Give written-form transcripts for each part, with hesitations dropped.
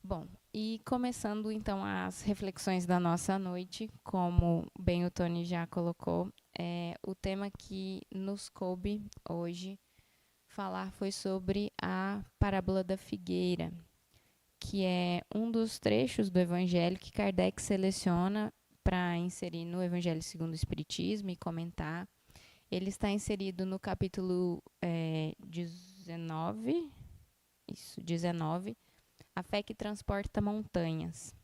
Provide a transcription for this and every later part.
Bom, e começando então as reflexões da nossa noite, como bem o Tony já colocou, o tema que nos coube hoje falar foi sobre a parábola da figueira, que é um dos trechos do Evangelho que Kardec seleciona para inserir no Evangelho segundo o Espiritismo e comentar. Ele está inserido no capítulo 19, isso, 19, A Fé que Transporta Montanhas.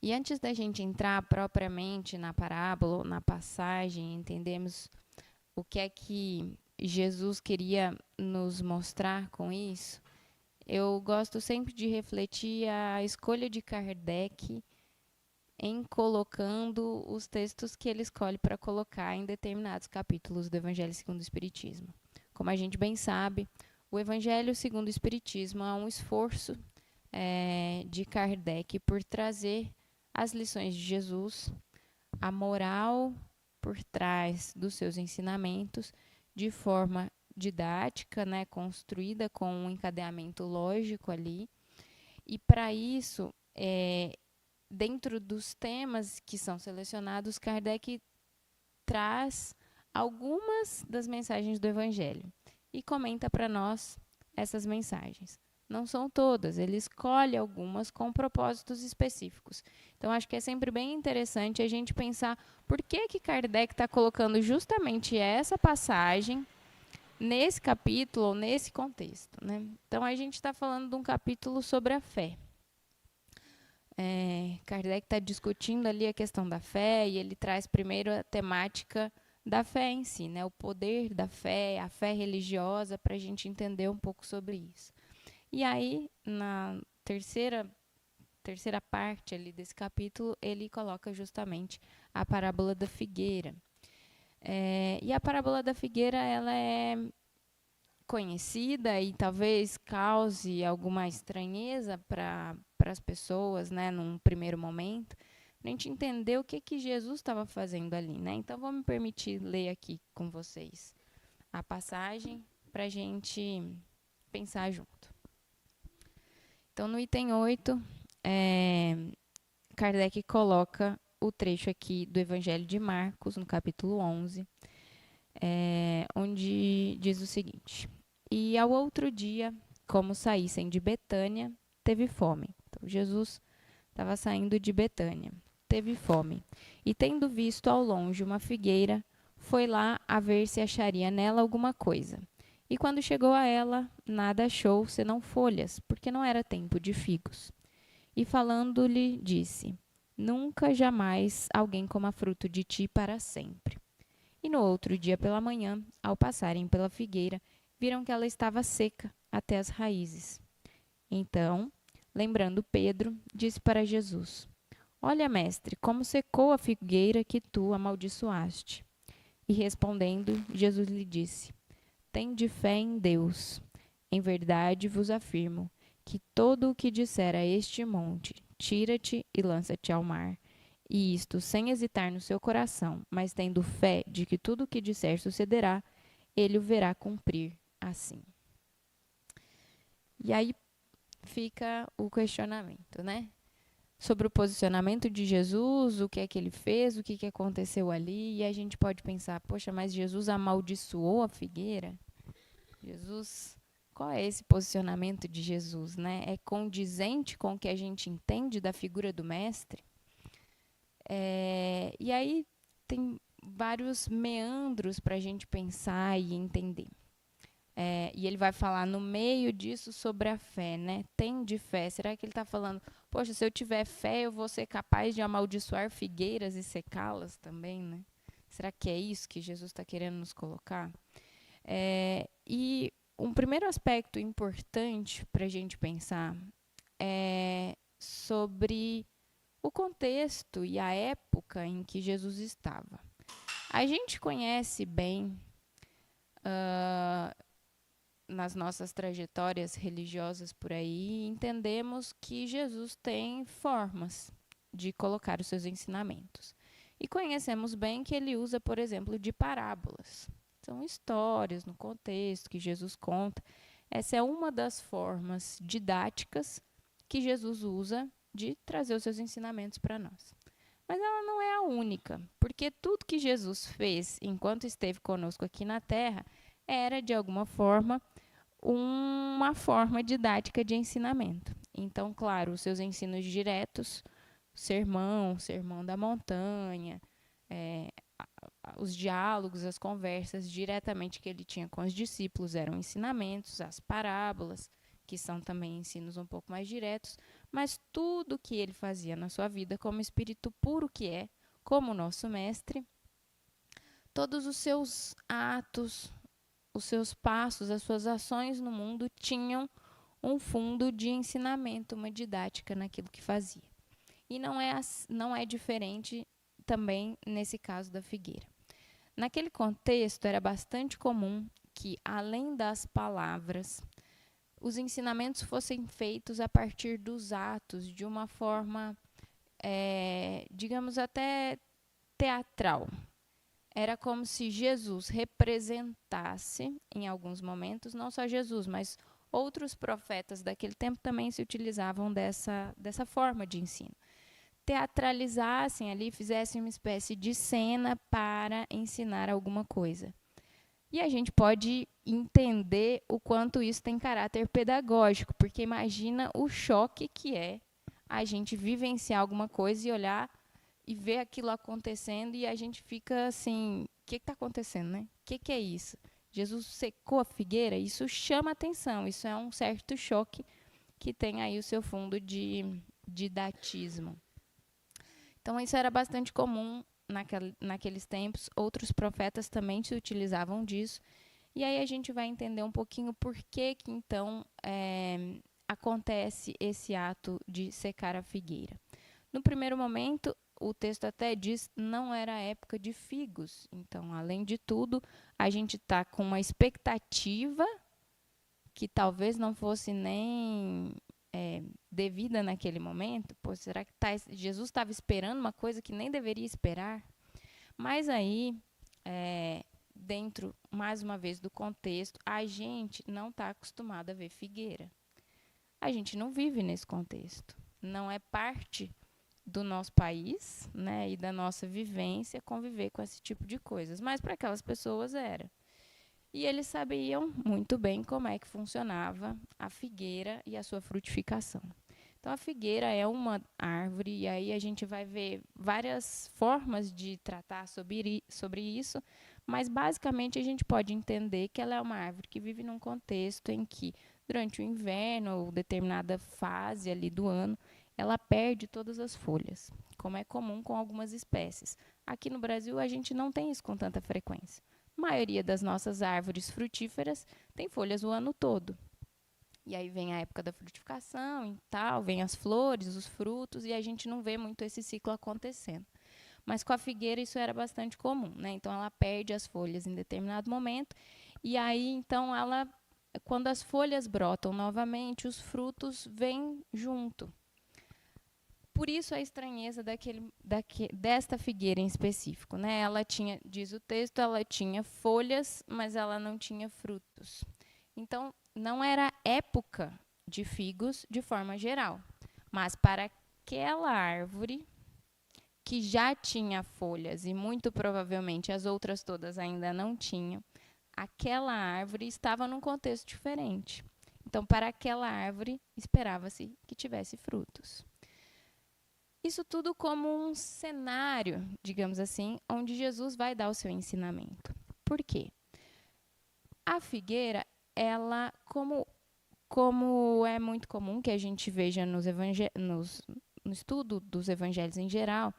E antes da gente entrar propriamente na parábola, na passagem, entendemos o que é que Jesus queria nos mostrar com isso, eu gosto sempre de refletir a escolha de Kardec em colocando os textos que ele escolhe para colocar em determinados capítulos do Evangelho segundo o Espiritismo. Como a gente bem sabe, o Evangelho segundo o Espiritismo é um esforço de Kardec por trazer as lições de Jesus, a moral por trás dos seus ensinamentos, de forma didática, né, construída com um encadeamento lógico ali. E para isso, dentro dos temas que são selecionados, Kardec traz algumas das mensagens do Evangelho e comenta para nós essas mensagens. Não são todas, ele escolhe algumas com propósitos específicos. Então, acho que é sempre bem interessante a gente pensar por que Kardec está colocando justamente essa passagem nesse capítulo ou nesse contexto. Né? Então, a gente está falando de um capítulo sobre a fé. Kardec está discutindo ali a questão da fé e ele traz primeiro a temática da fé em si, né? O poder da fé, a fé religiosa, para a gente entender um pouco sobre isso. E aí, na terceira parte ali desse capítulo, ele coloca justamente a parábola da figueira. E a parábola da figueira, ela é conhecida e talvez cause alguma estranheza para as pessoas, né, num primeiro momento, a gente entender o que Jesus estava fazendo ali, né? Então, vou me permitir ler aqui com vocês a passagem para a gente pensar junto. Então, no item 8, Kardec coloca o trecho aqui do Evangelho de Marcos, no capítulo 11, onde diz o seguinte: E ao outro dia, como saíssem de Betânia, teve fome. Então, Jesus estava saindo de Betânia, teve fome. E tendo visto ao longe uma figueira, foi lá a ver se acharia nela alguma coisa. E quando chegou a ela, nada achou senão folhas, porque não era tempo de figos. E falando-lhe, disse: Nunca jamais alguém coma fruto de ti para sempre. E no outro dia pela manhã, ao passarem pela figueira, viram que ela estava seca até as raízes. Então, lembrando Pedro, disse para Jesus: Olha, mestre, como secou a figueira que tu amaldiçoaste. E respondendo, Jesus lhe disse: Tende fé em Deus. Em verdade vos afirmo que todo o que disser a este monte, tira-te e lança-te ao mar, e isto sem hesitar no seu coração, mas tendo fé de que tudo o que disser sucederá, ele o verá cumprir assim. E aí fica o questionamento, né? Sobre o posicionamento de Jesus, o que é que ele fez, o que aconteceu ali, e a gente pode pensar, poxa, mas Jesus amaldiçoou a figueira? Jesus, qual é esse posicionamento de Jesus, né? É condizente com o que a gente entende da figura do mestre? E aí tem vários meandros para a gente pensar e entender. E ele vai falar no meio disso sobre a fé, né? Tem de fé. Será que ele está falando, poxa, se eu tiver fé, eu vou ser capaz de amaldiçoar figueiras e secá-las também, né? Será que é isso que Jesus está querendo nos colocar? E um primeiro aspecto importante para a gente pensar é sobre o contexto e a época em que Jesus estava. A gente conhece bem nas nossas trajetórias religiosas por aí, entendemos que Jesus tem formas de colocar os seus ensinamentos. E conhecemos bem que ele usa, por exemplo, de parábolas. São histórias no contexto que Jesus conta. Essa é uma das formas didáticas que Jesus usa de trazer os seus ensinamentos para nós. Mas ela não é a única, porque tudo que Jesus fez enquanto esteve conosco aqui na Terra era, de alguma forma, uma forma didática de ensinamento. Então, claro, os seus ensinos diretos, o sermão da montanha, os diálogos, as conversas diretamente que ele tinha com os discípulos eram ensinamentos, as parábolas, que são também ensinos um pouco mais diretos, mas tudo que ele fazia na sua vida como espírito puro que é, como nosso mestre, todos os seus atos, os seus passos, as suas ações no mundo tinham um fundo de ensinamento, uma didática naquilo que fazia. E não é diferente também nesse caso da figueira. Naquele contexto, era bastante comum que, além das palavras, os ensinamentos fossem feitos a partir dos atos, de uma forma, digamos, até teatral. Era como se Jesus representasse, em alguns momentos, não só Jesus, mas outros profetas daquele tempo também se utilizavam dessa forma de ensino. Teatralizassem ali, fizessem uma espécie de cena para ensinar alguma coisa. E a gente pode entender o quanto isso tem caráter pedagógico, porque imagina o choque que é a gente vivenciar alguma coisa e olhar e ver aquilo acontecendo e a gente fica assim, o que está acontecendo, né? O que é isso? Jesus secou a figueira? Isso chama atenção, isso é um certo choque que tem aí o seu fundo de didatismo. Então, isso era bastante comum naqueles tempos. Outros profetas também se utilizavam disso. E aí a gente vai entender um pouquinho por que então, acontece esse ato de secar a figueira. No primeiro momento, o texto até diz não era a época de figos. Então, além de tudo, a gente está com uma expectativa que talvez não fosse nem devida naquele momento. Pô, será que Jesus estava esperando uma coisa que nem deveria esperar? Mas aí, dentro, mais uma vez, do contexto, a gente não está acostumado a ver figueira. A gente não vive nesse contexto. Não é parte do nosso país, né, e da nossa vivência conviver com esse tipo de coisas. Mas para aquelas pessoas era. E eles sabiam muito bem como é que funcionava a figueira e a sua frutificação. Então, a figueira é uma árvore, e aí a gente vai ver várias formas de tratar sobre isso, mas basicamente a gente pode entender que ela é uma árvore que vive num contexto em que, durante o inverno ou determinada fase ali do ano, ela perde todas as folhas, como é comum com algumas espécies. Aqui no Brasil, a gente não tem isso com tanta frequência. A maioria das nossas árvores frutíferas tem folhas o ano todo. E aí vem a época da frutificação e tal, vem as flores, os frutos, e a gente não vê muito esse ciclo acontecendo. Mas com a figueira isso era bastante comum, né? Então ela perde as folhas em determinado momento, e aí então quando as folhas brotam novamente, os frutos vêm junto. Por isso a estranheza desta figueira em específico, né? Ela tinha, diz o texto, ela tinha folhas, mas ela não tinha frutos. Então, não era época de figos de forma geral, mas para aquela árvore que já tinha folhas e muito provavelmente as outras todas ainda não tinham, aquela árvore estava num contexto diferente. Então, para aquela árvore, esperava-se que tivesse frutos. Isso tudo como um cenário, digamos assim, onde Jesus vai dar o seu ensinamento. Por quê? A figueira, ela, como é muito comum que a gente veja no estudo dos evangelhos em geral,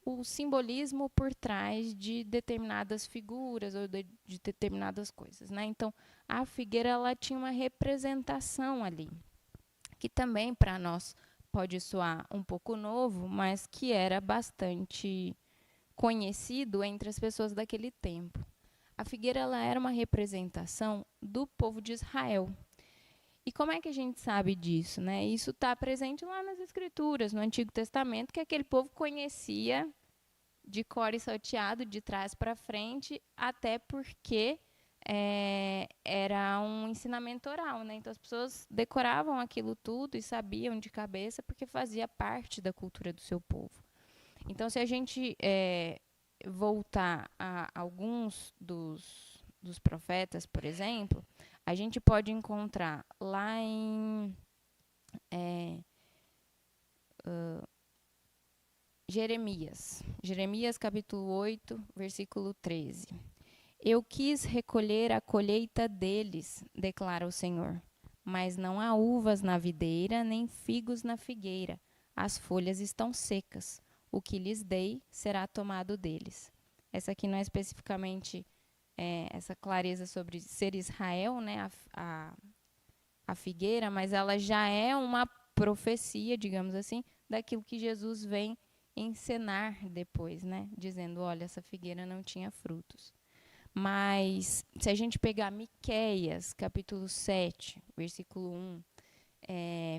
o simbolismo por trás de determinadas figuras ou de determinadas coisas, né? Então, a figueira, ela tinha uma representação ali, que também para nós pode soar um pouco novo, mas que era bastante conhecido entre as pessoas daquele tempo. A figueira, ela era uma representação do povo de Israel. E como é que a gente sabe disso, né? Isso está presente lá nas Escrituras, no Antigo Testamento, que aquele povo conhecia de cor e salteado, de trás para frente, até porque era um ensinamento oral, né? Então as pessoas decoravam aquilo tudo e sabiam de cabeça porque fazia parte da cultura do seu povo. Então, se a gente voltar a alguns dos profetas, por exemplo, a gente pode encontrar lá em Jeremias capítulo 8, versículo 13. Eu quis recolher a colheita deles, declara o Senhor, mas não há uvas na videira, nem figos na figueira. As folhas estão secas. O que lhes dei será tomado deles. Essa aqui não é especificamente essa clareza sobre ser Israel, né, a figueira, mas ela já é uma profecia, digamos assim, daquilo que Jesus vem encenar depois, né, dizendo, olha, essa figueira não tinha frutos. Mas se a gente pegar Miqueias, capítulo 7, versículo 1,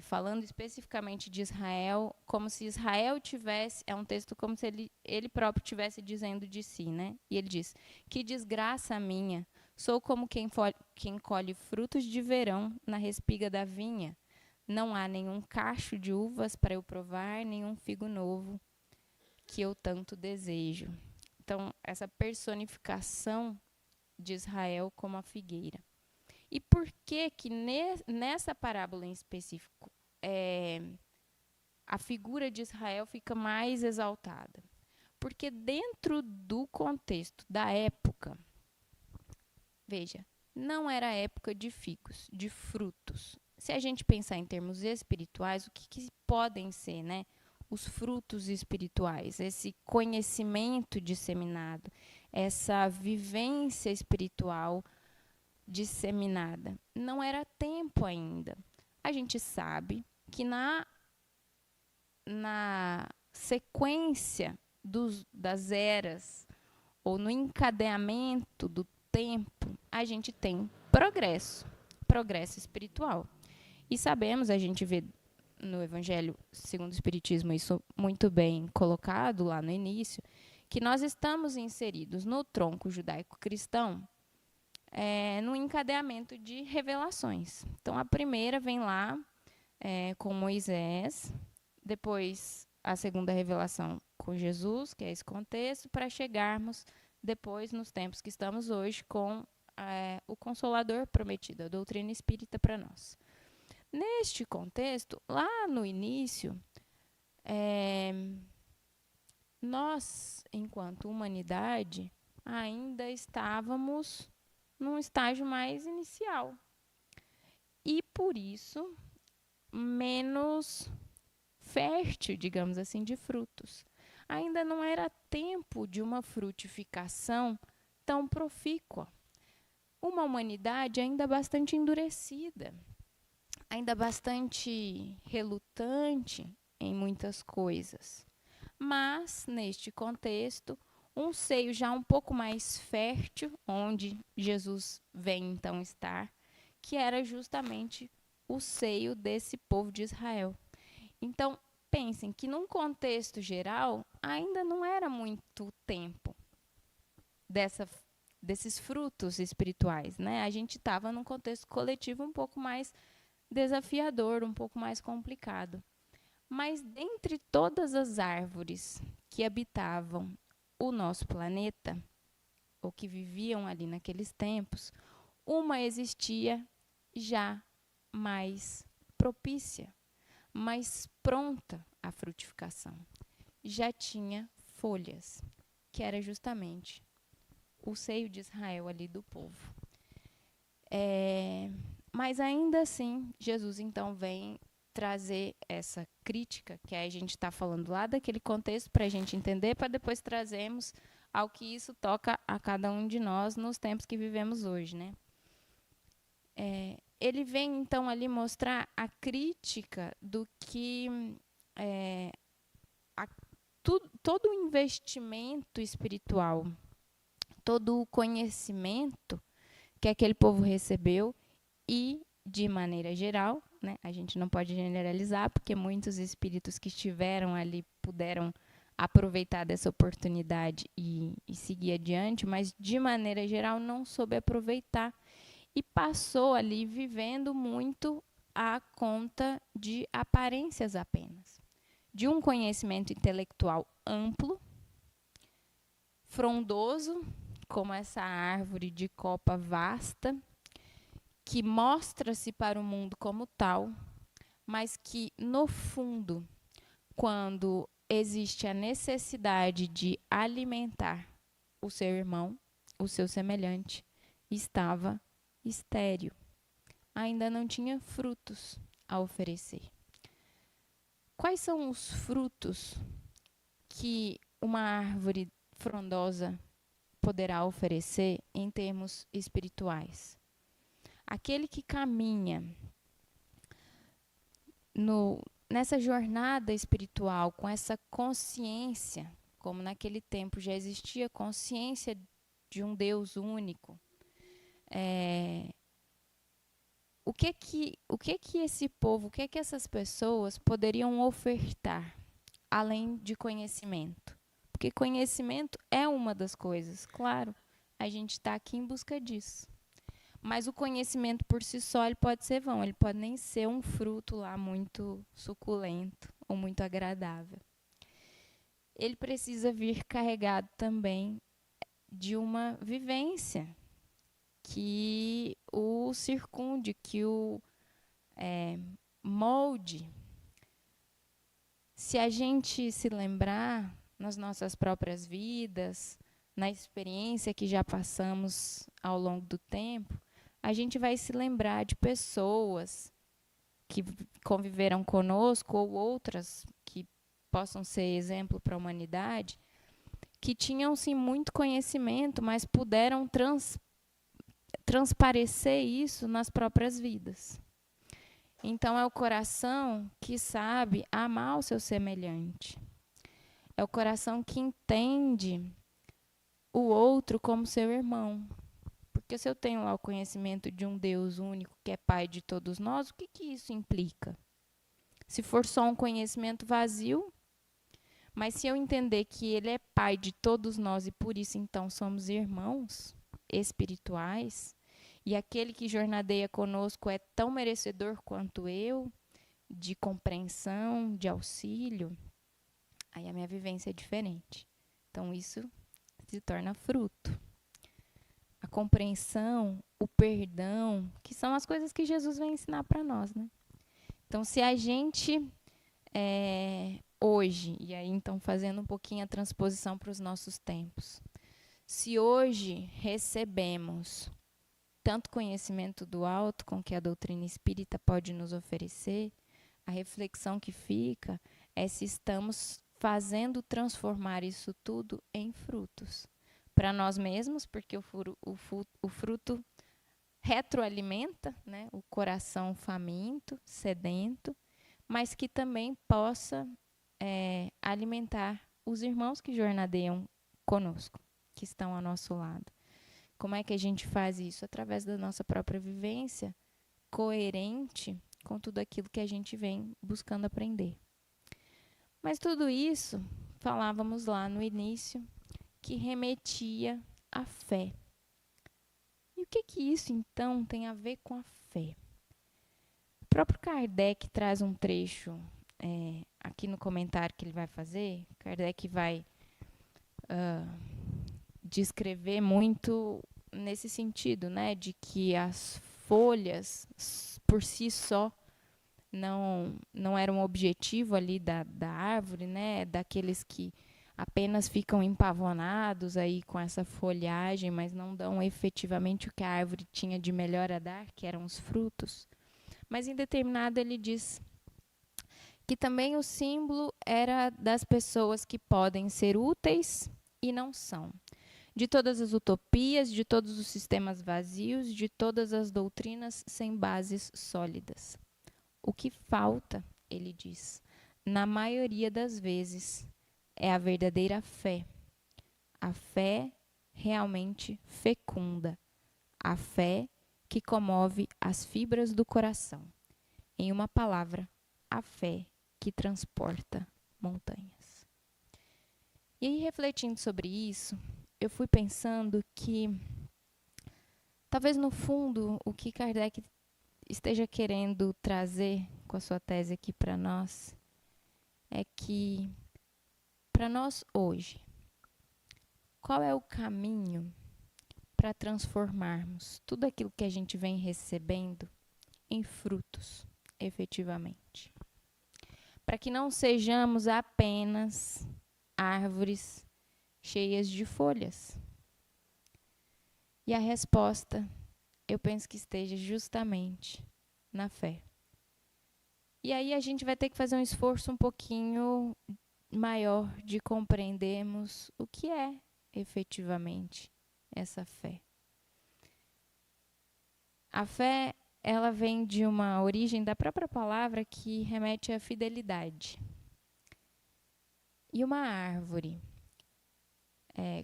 falando especificamente de Israel, como se Israel tivesse, é um texto como se ele próprio tivesse dizendo de si, né? E ele diz, que desgraça minha, sou como quem colhe frutos de verão na respiga da vinha. Não há nenhum cacho de uvas para eu provar, nenhum figo novo que eu tanto desejo. Então, essa personificação de Israel como a figueira. E por que que nessa parábola em específico a figura de Israel fica mais exaltada? Porque dentro do contexto da época, veja, não era época de figos, de frutos. Se a gente pensar em termos espirituais, o que podem ser, né? Os frutos espirituais, esse conhecimento disseminado, essa vivência espiritual disseminada. Não era tempo ainda. A gente sabe que na sequência das eras, ou no encadeamento do tempo, a gente tem progresso espiritual. E sabemos, a gente vê no Evangelho segundo o Espiritismo isso muito bem colocado lá no início, que nós estamos inseridos no tronco judaico-cristão no encadeamento de revelações. Então, a primeira vem lá com Moisés, depois a segunda revelação com Jesus, que é esse contexto, para chegarmos depois, nos tempos que estamos hoje, com o Consolador prometido, a doutrina espírita para nós. Neste contexto, lá no início, nós, enquanto humanidade, ainda estávamos num estágio mais inicial. E, por isso, menos fértil, digamos assim, de frutos. Ainda não era tempo de uma frutificação tão profícua. Uma humanidade ainda bastante endurecida, ainda bastante relutante em muitas coisas. Mas, neste contexto, um seio já um pouco mais fértil, onde Jesus vem então estar, que era justamente o seio desse povo de Israel. Então, pensem que num contexto geral, ainda não era muito tempo desses frutos espirituais, né? A gente estava num contexto coletivo um pouco mais desafiador, um pouco mais complicado. Mas dentre todas as árvores que habitavam o nosso planeta, ou que viviam ali naqueles tempos, uma existia já mais propícia, mais pronta à frutificação. Já tinha folhas, que era justamente o seio de Israel ali do povo. Mas ainda assim, Jesus então vem trazer essa crítica, que a gente está falando lá daquele contexto para a gente entender, para depois trazermos ao que isso toca a cada um de nós nos tempos que vivemos hoje, né? Ele vem então ali mostrar a crítica do que todo o investimento espiritual, todo o conhecimento que aquele povo recebeu e, de maneira geral, né, a gente não pode generalizar, porque muitos espíritos que estiveram ali puderam aproveitar dessa oportunidade e seguir adiante, mas de maneira geral não soube aproveitar e passou ali vivendo muito à conta de aparências apenas, de um conhecimento intelectual amplo, frondoso, como essa árvore de copa vasta, que mostra-se para o mundo como tal, mas que, no fundo, quando existe a necessidade de alimentar o seu irmão, o seu semelhante, estava estéril. Ainda não tinha frutos a oferecer. Quais são os frutos que uma árvore frondosa poderá oferecer em termos espirituais? Aquele que caminha nessa jornada espiritual, com essa consciência, como naquele tempo já existia consciência de um Deus único, o que que esse povo, o que essas pessoas poderiam ofertar, além de conhecimento? Porque conhecimento é uma das coisas, claro, a gente está aqui em busca disso. Mas o conhecimento por si só ele pode ser vão, ele pode nem ser um fruto lá muito suculento ou muito agradável. Ele precisa vir carregado também de uma vivência que o circunde, que o molde. Se a gente se lembrar nas nossas próprias vidas, na experiência que já passamos ao longo do tempo, a gente vai se lembrar de pessoas que conviveram conosco ou outras que possam ser exemplo para a humanidade, que tinham sim muito conhecimento, mas puderam transparecer isso nas próprias vidas. Então é o coração que sabe amar o seu semelhante. É o coração que entende o outro como seu irmão. Porque se eu tenho lá o conhecimento de um Deus único que é Pai de todos nós, o que isso implica? Se for só um conhecimento vazio, mas se eu entender que Ele é Pai de todos nós e por isso então somos irmãos espirituais, e aquele que jornadeia conosco é tão merecedor quanto eu, de compreensão, de auxílio, aí a minha vivência é diferente. Então isso se torna fruto. A compreensão, o perdão, que são as coisas que Jesus vem ensinar para nós, né? Então, se a gente hoje, e aí então fazendo um pouquinho a transposição para os nossos tempos, se hoje recebemos tanto conhecimento do alto com que a doutrina espírita pode nos oferecer, a reflexão que fica é se estamos fazendo transformar isso tudo em frutos. Para nós mesmos, porque o fruto retroalimenta, né, o coração faminto, sedento, mas que também possa alimentar os irmãos que jornadeiam conosco, que estão ao nosso lado. Como é que a gente faz isso? Através da nossa própria vivência, coerente com tudo aquilo que a gente vem buscando aprender. Mas tudo isso, falávamos lá no início, que remetia à fé. E o que isso, então, tem a ver com a fé? O próprio Kardec traz um trecho aqui no comentário que ele vai fazer. Kardec vai descrever muito nesse sentido, né, de que as folhas, por si só, não eram um objetivo ali da árvore, né, daqueles que apenas ficam empavonados aí com essa folhagem, mas não dão efetivamente o que a árvore tinha de melhor a dar, que eram os frutos. Mas em determinado ele diz que também o símbolo era das pessoas que podem ser úteis e não são. De todas as utopias, de todos os sistemas vazios, de todas as doutrinas sem bases sólidas. O que falta, ele diz, na maioria das vezes, é a verdadeira fé. A fé realmente fecunda. A fé que comove as fibras do coração. Em uma palavra, a fé que transporta montanhas. E aí, refletindo sobre isso, eu fui pensando que talvez no fundo o que Kardec esteja querendo trazer com a sua tese aqui para nós é que, para nós hoje, qual é o caminho para transformarmos tudo aquilo que a gente vem recebendo em frutos, efetivamente? Para que não sejamos apenas árvores cheias de folhas. E a resposta, eu penso que esteja justamente na fé. E aí a gente vai ter que fazer um esforço um pouquinho maior de compreendermos o que é efetivamente essa fé. A fé, ela vem de uma origem da própria palavra que remete à fidelidade. E uma árvore,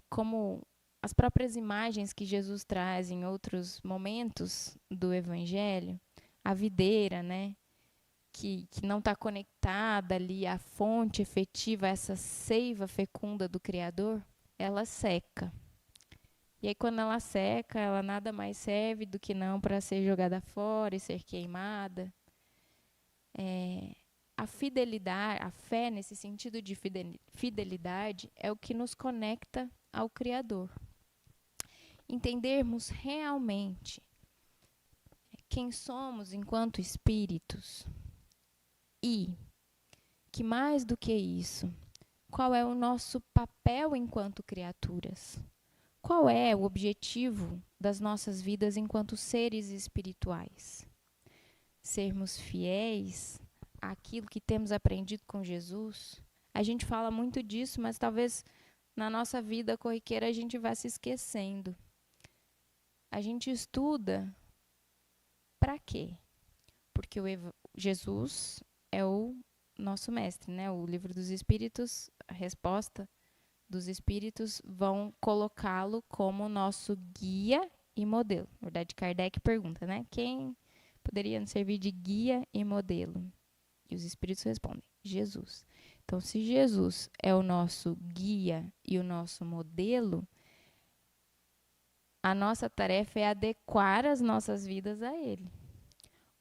como as próprias imagens que Jesus traz em outros momentos do Evangelho, a videira, né, que não está conectada ali à fonte efetiva, a essa seiva fecunda do Criador, ela seca. E aí, quando ela seca, ela nada mais serve do que não para ser jogada fora e ser queimada. A fidelidade, a fé, nesse sentido de fidelidade, é o que nos conecta ao Criador. Entendermos realmente quem somos enquanto espíritos e que, mais do que isso, qual é o nosso papel enquanto criaturas? Qual é o objetivo das nossas vidas enquanto seres espirituais? Sermos fiéis àquilo que temos aprendido com Jesus? A gente fala muito disso, mas talvez na nossa vida corriqueira a gente vá se esquecendo. A gente estuda para quê? Porque Jesus é o nosso mestre, né? O Livro dos Espíritos, a resposta dos Espíritos vão colocá-lo como nosso guia e modelo. Na verdade, Kardec pergunta, né? Quem poderia nos servir de guia e modelo? E os Espíritos respondem, Jesus. Então, se Jesus é o nosso guia e o nosso modelo, a nossa tarefa é adequar as nossas vidas a Ele.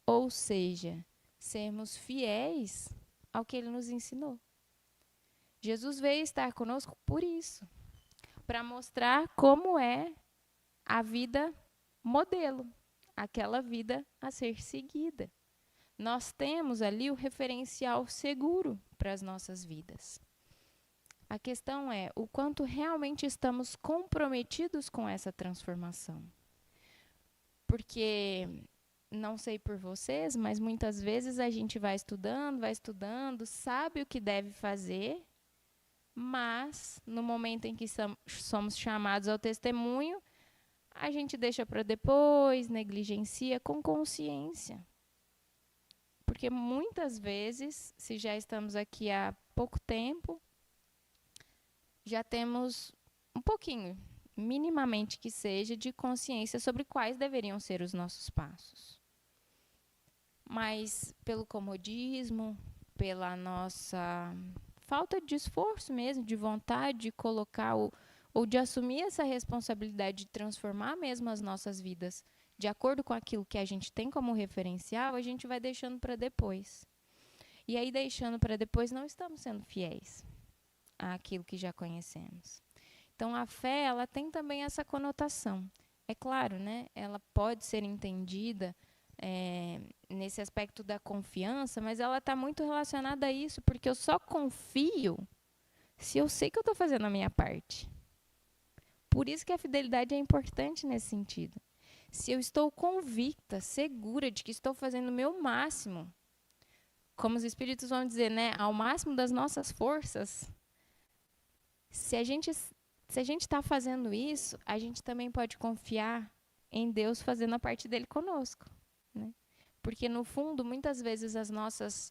Ou seja, sermos fiéis ao que Ele nos ensinou. Jesus veio estar conosco por isso, para mostrar como é a vida modelo, aquela vida a ser seguida. Nós temos ali o referencial seguro para as nossas vidas. A questão é o quanto realmente estamos comprometidos com essa transformação. Porque, não sei por vocês, mas muitas vezes a gente vai estudando, sabe o que deve fazer, mas no momento em que somos chamados ao testemunho, a gente deixa para depois, negligencia com consciência. Porque muitas vezes, se já estamos aqui há pouco tempo, já temos um pouquinho, minimamente que seja, de consciência sobre quais deveriam ser os nossos passos. Mas pelo comodismo, pela nossa falta de esforço mesmo, de vontade de colocar ou de assumir essa responsabilidade de transformar mesmo as nossas vidas de acordo com aquilo que a gente tem como referencial, a gente vai deixando para depois. E aí, deixando para depois, não estamos sendo fiéis àquilo que já conhecemos. Então, a fé, ela tem também essa conotação. É claro, né? Ela pode ser entendida nesse aspecto da confiança, mas ela está muito relacionada a isso, porque eu só confio se eu sei que eu estou fazendo a minha parte. Por isso que a fidelidade é importante nesse sentido. Se eu estou convicta, segura de que estou fazendo o meu máximo, como os espíritos vão dizer, né, ao máximo das nossas forças, se a gente está fazendo isso, a gente também pode confiar em Deus fazendo a parte dele conosco, né? Porque, no fundo, muitas vezes as nossas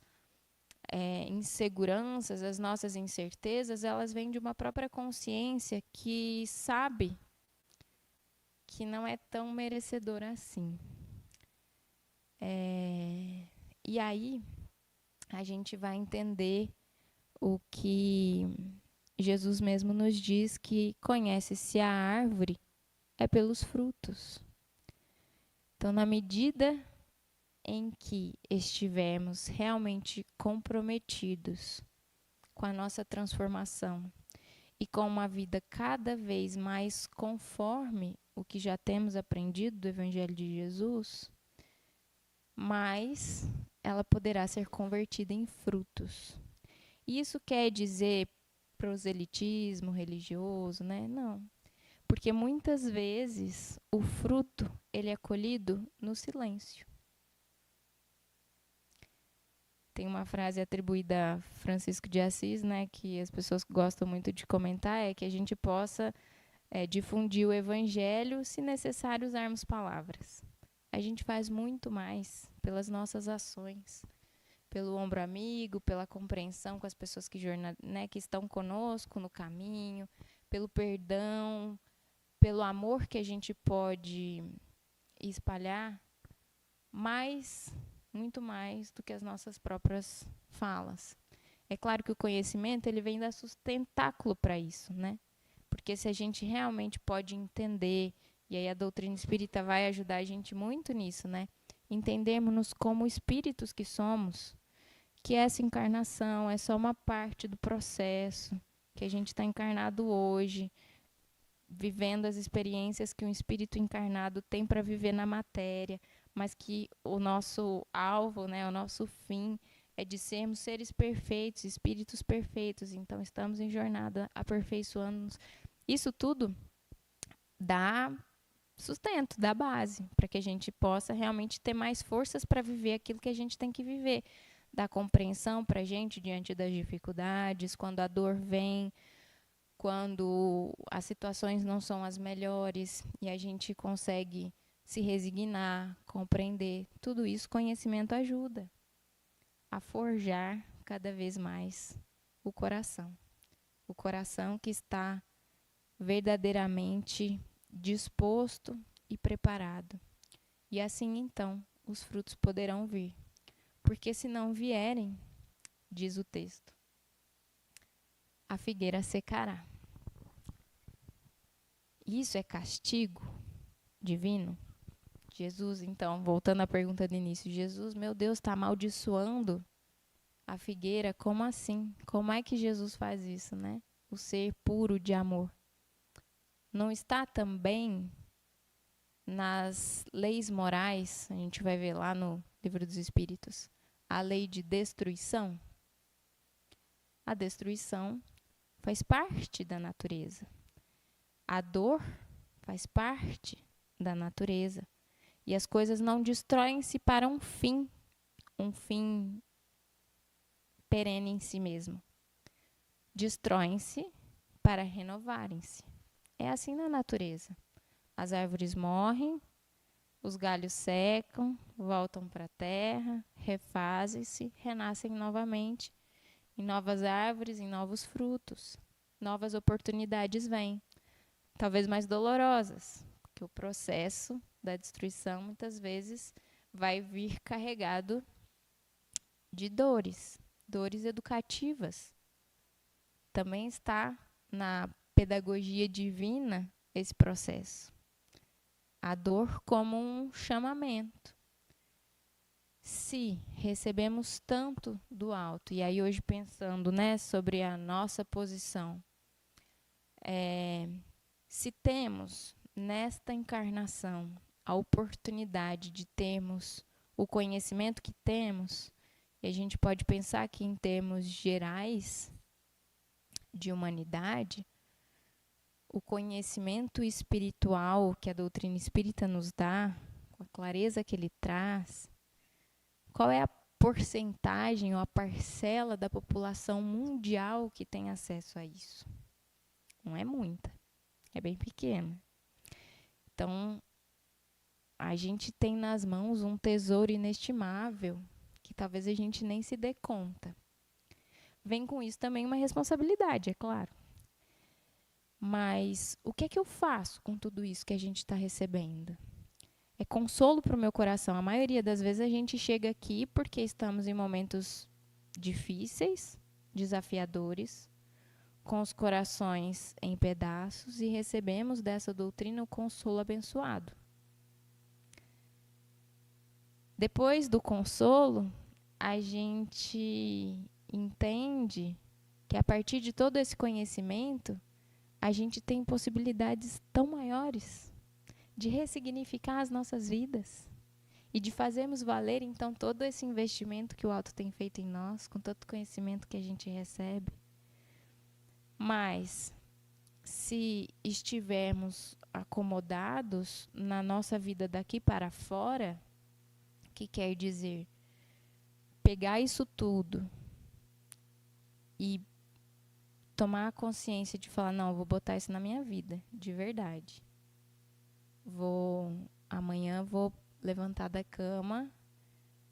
inseguranças, as nossas incertezas, elas vêm de uma própria consciência que sabe que não é tão merecedora assim. E aí, a gente vai entender o que Jesus mesmo nos diz que conhece-se a árvore é pelos frutos. Então, na medida em que estivermos realmente comprometidos com a nossa transformação e com uma vida cada vez mais conforme o que já temos aprendido do Evangelho de Jesus, mais ela poderá ser convertida em frutos. Isso quer dizer proselitismo religioso, né? Não. Porque muitas vezes o fruto, ele é colhido no silêncio. Tem uma frase atribuída a Francisco de Assis, né, que as pessoas gostam muito de comentar, é que a gente possa difundir o evangelho, se necessário usarmos palavras. A gente faz muito mais pelas nossas ações, pelo ombro amigo, pela compreensão com as pessoas que estão conosco no caminho, pelo perdão, pelo amor que a gente pode espalhar, muito mais do que as nossas próprias falas. É claro que o conhecimento ele vem dar sustentáculo para isso, né? Porque se a gente realmente pode entender, e aí a doutrina espírita vai ajudar a gente muito nisso, né? Entendermos como espíritos que somos, que essa encarnação é só uma parte do processo, que a gente está encarnado hoje, vivendo as experiências que um espírito encarnado tem para viver na matéria, mas que o nosso alvo, né, o nosso fim é de sermos seres perfeitos, espíritos perfeitos. Então, estamos em jornada aperfeiçoando-nos. Isso tudo dá sustento, dá base, para que a gente possa realmente ter mais forças para viver aquilo que a gente tem que viver. Dá compreensão para a gente diante das dificuldades, quando a dor vem, quando as situações não são as melhores e a gente consegue se resignar, compreender. Tudo isso, conhecimento ajuda a forjar cada vez mais o coração. O coração que está verdadeiramente disposto e preparado. E assim, então, os frutos poderão vir. Porque se não vierem, diz o texto, a figueira secará. Isso é castigo divino? Jesus, então, voltando à pergunta do início, Jesus, meu Deus, está amaldiçoando a figueira? Como assim? Como é que Jesus faz isso, né? O ser puro de amor. Não está também nas leis morais, a gente vai ver lá no Livro dos Espíritos, a lei de destruição? A destruição faz parte da natureza. A dor faz parte da natureza. E as coisas não destroem-se para um fim perene em si mesmo. Destroem-se para renovarem-se. É assim na natureza. As árvores morrem, os galhos secam, voltam para a terra, refazem-se, renascem novamente, em novas árvores, em novos frutos. Novas oportunidades vêm, talvez mais dolorosas, porque o processo da destruição muitas vezes vai vir carregado de dores educativas. Também está na pedagogia divina esse processo. A dor como um chamamento. Se recebemos tanto do alto, e aí hoje pensando, né, sobre a nossa posição, se temos nesta encarnação a oportunidade de termos o conhecimento que temos, e a gente pode pensar que em termos gerais de humanidade, o conhecimento espiritual que a doutrina espírita nos dá, com a clareza que ele traz, qual é a porcentagem ou a parcela da população mundial que tem acesso a isso? Não é muita, é bem pequena. Então, a gente tem nas mãos um tesouro inestimável que talvez a gente nem se dê conta. Vem com isso também uma responsabilidade, é claro. Mas o que é que eu faço com tudo isso que a gente está recebendo? É consolo para o meu coração. A maioria das vezes a gente chega aqui porque estamos em momentos difíceis, desafiadores, com os corações em pedaços e recebemos dessa doutrina o consolo abençoado. Depois do consolo, a gente entende que a partir de todo esse conhecimento, a gente tem possibilidades tão maiores de ressignificar as nossas vidas e de fazermos valer, então, todo esse investimento que o alto tem feito em nós, com todo o conhecimento que a gente recebe. Mas, se estivermos acomodados na nossa vida daqui para fora, que quer dizer pegar isso tudo e tomar a consciência de falar, não, eu vou botar isso na minha vida, de verdade. Amanhã vou levantar da cama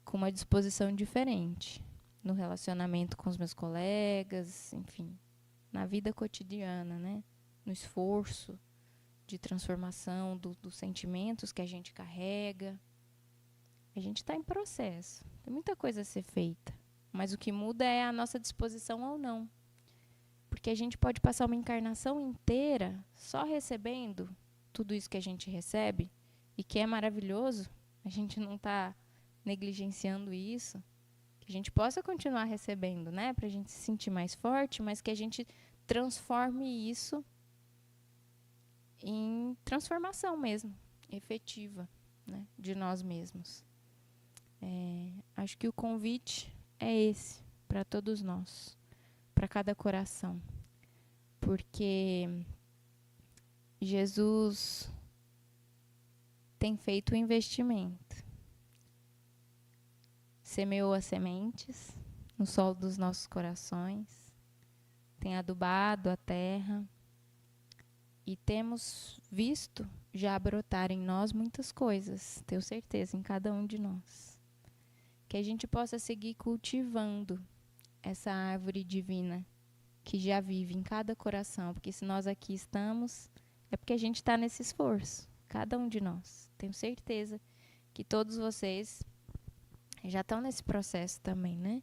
com uma disposição diferente no relacionamento com os meus colegas, enfim, na vida cotidiana, né? No esforço de transformação dos sentimentos que a gente carrega. A gente está em processo, tem muita coisa a ser feita, mas o que muda é a nossa disposição ou não. Porque a gente pode passar uma encarnação inteira só recebendo tudo isso que a gente recebe, e que é maravilhoso, a gente não está negligenciando isso, que a gente possa continuar recebendo, né, para a gente se sentir mais forte, mas que a gente transforme isso em transformação mesmo, efetiva, né, de nós mesmos. Acho que o convite é esse para todos nós, para cada coração, porque Jesus tem feito o investimento, semeou as sementes no solo dos nossos corações, tem adubado a terra e temos visto já brotar em nós muitas coisas, tenho certeza, em cada um de nós. Que a gente possa seguir cultivando essa árvore divina que já vive em cada coração, porque se nós aqui estamos, é porque a gente está nesse esforço, cada um de nós. Tenho certeza que todos vocês já estão nesse processo também, né?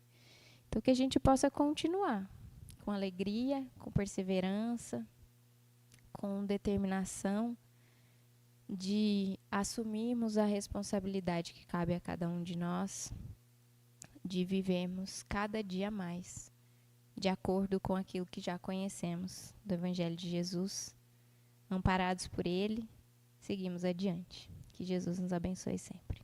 Então, que a gente possa continuar com alegria, com perseverança, com determinação de assumirmos a responsabilidade que cabe a cada um de nós, de vivermos cada dia mais de acordo com aquilo que já conhecemos do Evangelho de Jesus, amparados por Ele, seguimos adiante. Que Jesus nos abençoe sempre.